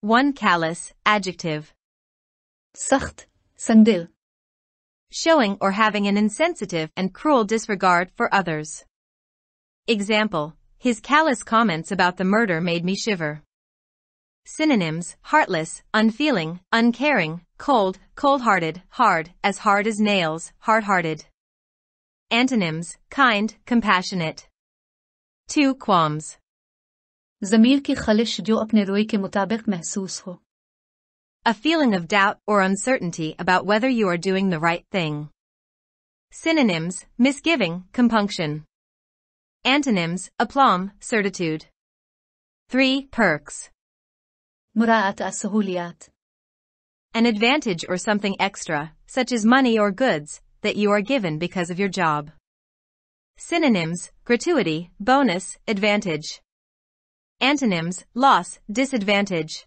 1. Callous, adjective. سخت, سندل. Showing or having an insensitive and cruel disregard for others. Example, his callous comments about the murder made me shiver. Synonyms, heartless, unfeeling, uncaring, cold, cold-hearted, hard as nails, hard-hearted. Antonyms, kind, compassionate. 2. Qualms. ضمیر की खलिश जो अपने रोई के मुताबिक महसूस हो. A feeling of doubt or uncertainty about whether you are doing the right thing. Synonyms, misgiving, compunction. Antonyms, aplomb, certitude. 3. Perks. مراعاة السهوليات. An advantage or something extra, such as money or goods, that you are given because of your job. Synonyms, gratuity, bonus, advantage. Antonyms, loss, disadvantage.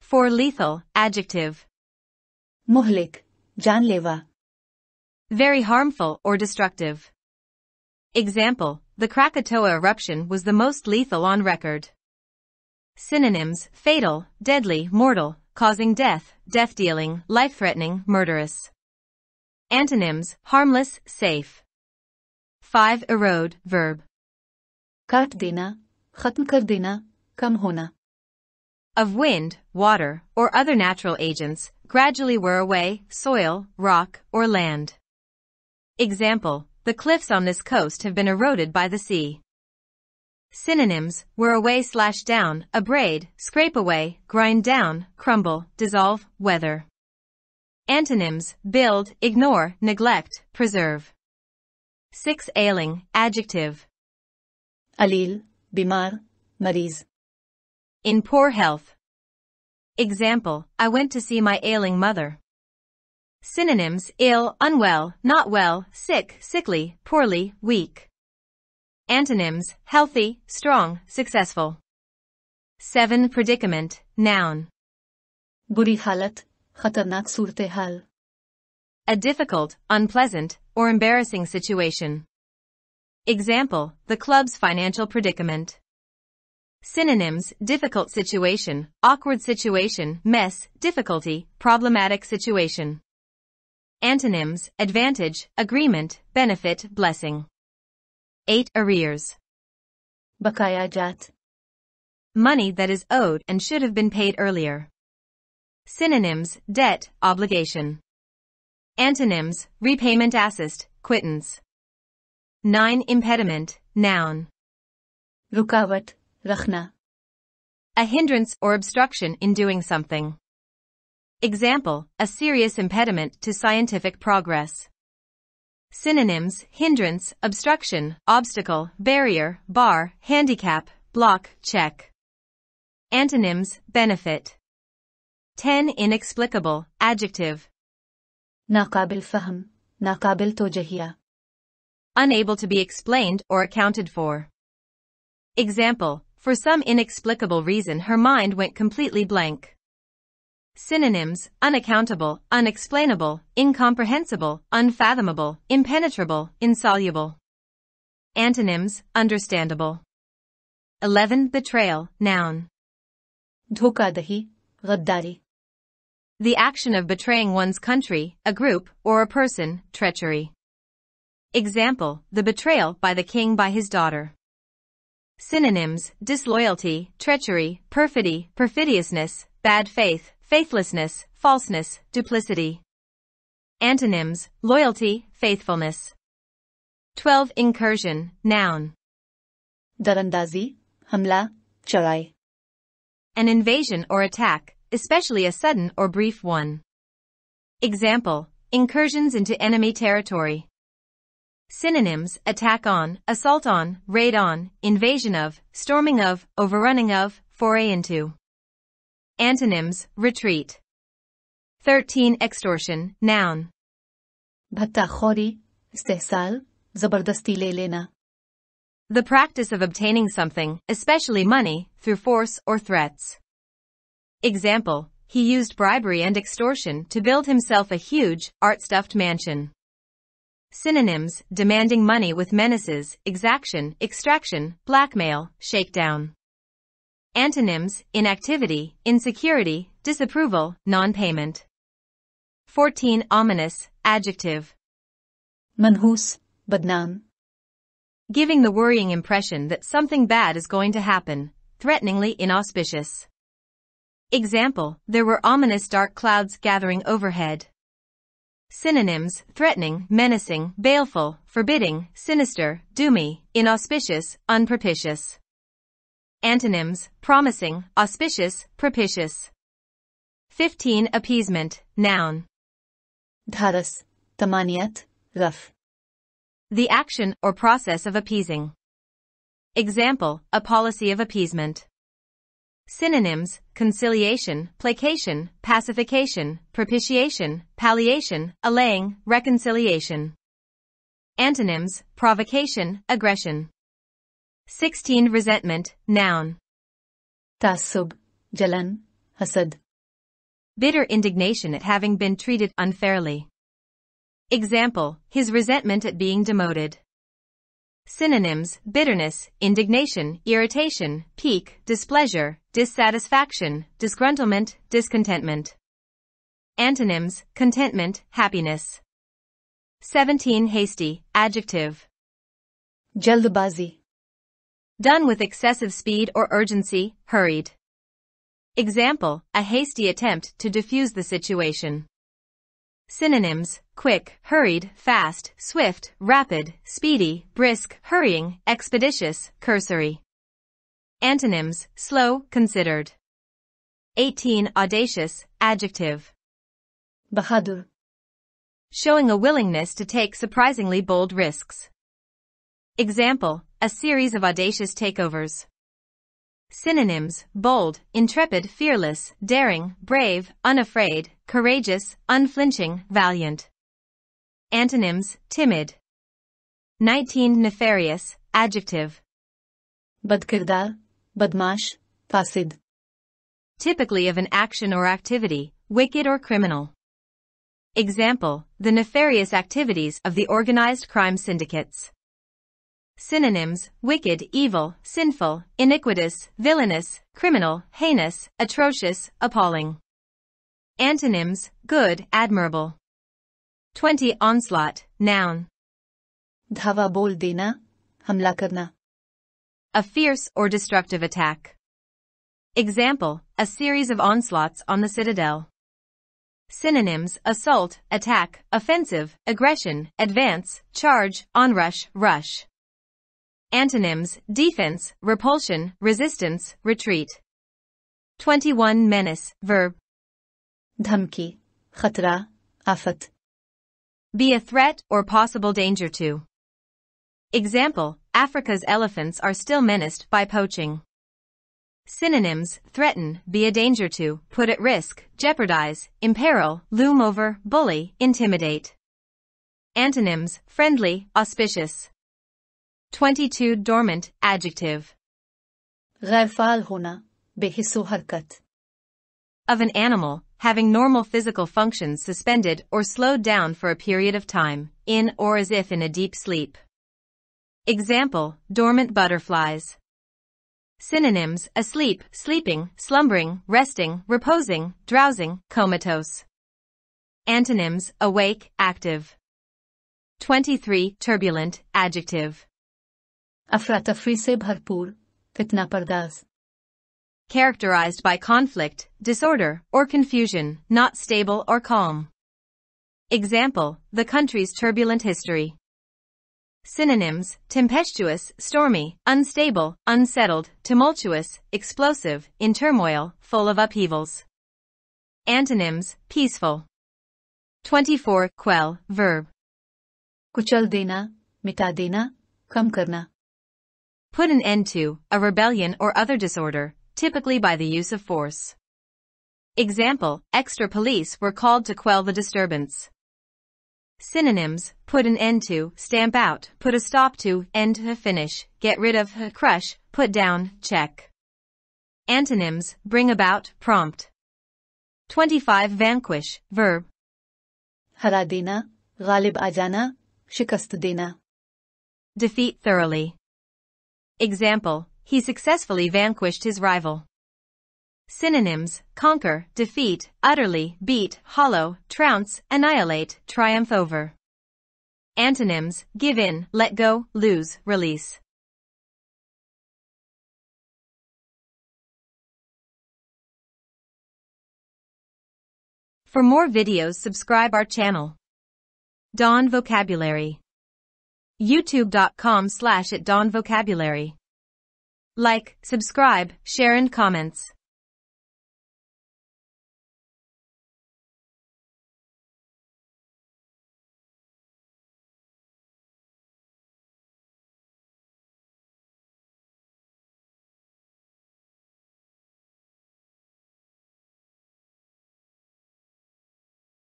4. Lethal, adjective. मुहलिक, जानलेवा. Very harmful or destructive. Example, the Krakatoa eruption was the most lethal on record. Synonyms, fatal, deadly, mortal, causing death, death-dealing, life-threatening, murderous. Antonyms, harmless, safe. 5. Erode, verb. काट देना, खत्म कर देना, कम होना. Of wind, water, or other natural agents, gradually wear away, soil, rock, or land. Example, the cliffs on this coast have been eroded by the sea. Synonyms, wear away/down, abrade, scrape away, grind down, crumble, dissolve, weather. Antonyms, build, ignore, neglect, preserve. 6. Ailing, adjective. अलील, बीमार, मरीज. In poor health. Example, I went to see my ailing mother. Synonyms, ill, unwell, not well, sick, sickly, poorly, weak. Antonyms, healthy, strong, successful. 7. Predicament, noun. बुरी हालत, खतरनाक सूरत हाल. A difficult, unpleasant, or embarrassing situation. Example, the club's financial predicament. Synonyms, difficult situation, awkward situation, mess, difficulty, problematic situation. Antonyms, advantage, agreement, benefit, blessing. 8. Arrears. बकाया जात. Money that is owed and should have been paid earlier. Synonyms, debt, obligation. Antonyms, repayment assist, quittance. 9. Impediment, noun. रुकावट, रखना. A hindrance or obstruction in doing something. Example, a serious impediment to scientific progress. Synonyms, hindrance, obstruction, obstacle, barrier, bar, handicap, block, check. Antonyms, benefit. 10. Inexplicable, adjective. नाकाबिल फहम, नाकाबिल तोजहिया. Unable to be explained or accounted for. Example, for some inexplicable reason her mind went completely blank. Synonyms, unaccountable, unexplainable, incomprehensible, unfathomable, impenetrable, insoluble. Antonyms, understandable. 11. Betrayal, noun. धोखाधड़ी, गद्दारी. The action of betraying one's country, a group, or a person, treachery. Example, the betrayal by the king by his daughter. Synonyms, disloyalty, treachery, perfidy, perfidiousness, bad faith, faithlessness, falseness, duplicity. Antonyms, loyalty, faithfulness. 12. Incursion, noun. दरअंदाजी, हमला, चढ़ाई. An invasion or attack, especially a sudden or brief one. Example, incursions into enemy territory. Synonyms, attack on, assault on, raid on, invasion of, storming of, overrunning of, foray into. Antonyms, retreat. 13. Extortion, noun. भत्ताखोरी, इस्तेहसाल, जबरदस्ती ले लेना. The practice of obtaining something, especially money, through force or threats. Example, he used bribery and extortion to build himself a huge, art-stuffed mansion. Synonyms, demanding money with menaces, exaction, extraction, blackmail, shakedown. Antonyms: inactivity, insecurity, disapproval, non-payment. 14. Ominous, adjective. منهوس, بدنام. Giving the worrying impression that something bad is going to happen, threateningly inauspicious. Example: there were ominous dark clouds gathering overhead. Synonyms: threatening, menacing, baleful, forbidding, sinister, doomy, inauspicious, unpropitious. Antonyms: promising, auspicious, propitious. 15. Appeasement, noun. دھارس, تمانيت, رف. The action or process of appeasing. Example: a policy of appeasement. Synonyms: conciliation, placation, pacification, propitiation, palliation, allaying, reconciliation. Antonyms: provocation, aggression. 16. Resentment, noun. تعصب, جلن, حسد. Bitter indignation at having been treated unfairly. Example: his resentment at being demoted. Synonyms: bitterness, indignation, irritation, pique, displeasure, dissatisfaction, disgruntlement, discontentment. Antonyms: contentment, happiness. 17. Hasty, adjective. जल्दबाजी, Done with excessive speed or urgency, hurried. Example: a hasty attempt to defuse the situation. Synonyms: quick, hurried, fast, swift, rapid, speedy, brisk, hurrying, expeditious, cursory. Antonyms: slow, considered. 18. Audacious, adjective. Bahadur, Showing a willingness to take surprisingly bold risks. Example: a series of audacious takeovers. Synonyms: bold, intrepid, fearless, daring, brave, unafraid, courageous, unflinching, valiant. Antonyms: timid. 19. Nefarious, adjective. बदकिरदार, बदमाश, फासिद. Typically of an action or activity, wicked or criminal. Example: the nefarious activities of the organized crime syndicates. Synonyms: wicked, evil, sinful, iniquitous, villainous, criminal, heinous, atrocious, appalling. Antonyms: good, admirable. 20. Onslaught, noun. धावा बोल देना, हमला करना. A fierce or destructive attack. Example: a series of onslaughts on the citadel. Synonyms: assault, attack, offensive, aggression, advance, charge, onrush, rush. Antonyms: defense, repulsion, resistance, retreat. 21. Menace, verb. धमकी, खतरा, आफत. Be a threat or possible danger to. Example: Africa's elephants are still menaced by poaching. Synonyms: threaten, be a danger to, put at risk, jeopardize, imperil, loom over, bully, intimidate. Antonyms: friendly, auspicious. 22. Dormant, adjective. غير فعال होना, बेहिस्सो हरकत. Of an animal, having normal physical functions suspended or slowed down for a period of time, in or as if in a deep sleep. Example: dormant butterflies. Synonyms: asleep, sleeping, slumbering, resting, reposing, drowsing, comatose. Antonyms: awake, active. 23. Turbulent, adjective. अफरा-तफरी से भरपूर, फितना पर्दाज. Characterized by conflict, disorder, or confusion, not stable or calm. Example: the country's turbulent history. Synonyms: tempestuous, stormy, unstable, unsettled, tumultuous, explosive, in turmoil, full of upheavals. Antonyms: peaceful. 24. Quell, verb. कुचल देना, मिटा देना, कम करना. Put an end to, a rebellion or other disorder, typically by the use of force. Example: extra police were called to quell the disturbance. Synonyms: put an end to, stamp out, put a stop to, end to, finish, get rid of, crush, put down, check. Antonyms: bring about, prompt. 25. Vanquish, verb. हरा देना, गालिब आ जाना, शिकस्त देना. Defeat thoroughly. Example: he successfully vanquished his rival. Synonyms: conquer, defeat, utterly, beat, hollow, trounce, annihilate, triumph over. Antonyms: give in, let go, lose, release. For more videos, subscribe our channel. Dawn Vocabulary. youtube.com/@dawnvocabulary. Like, subscribe, share and comments.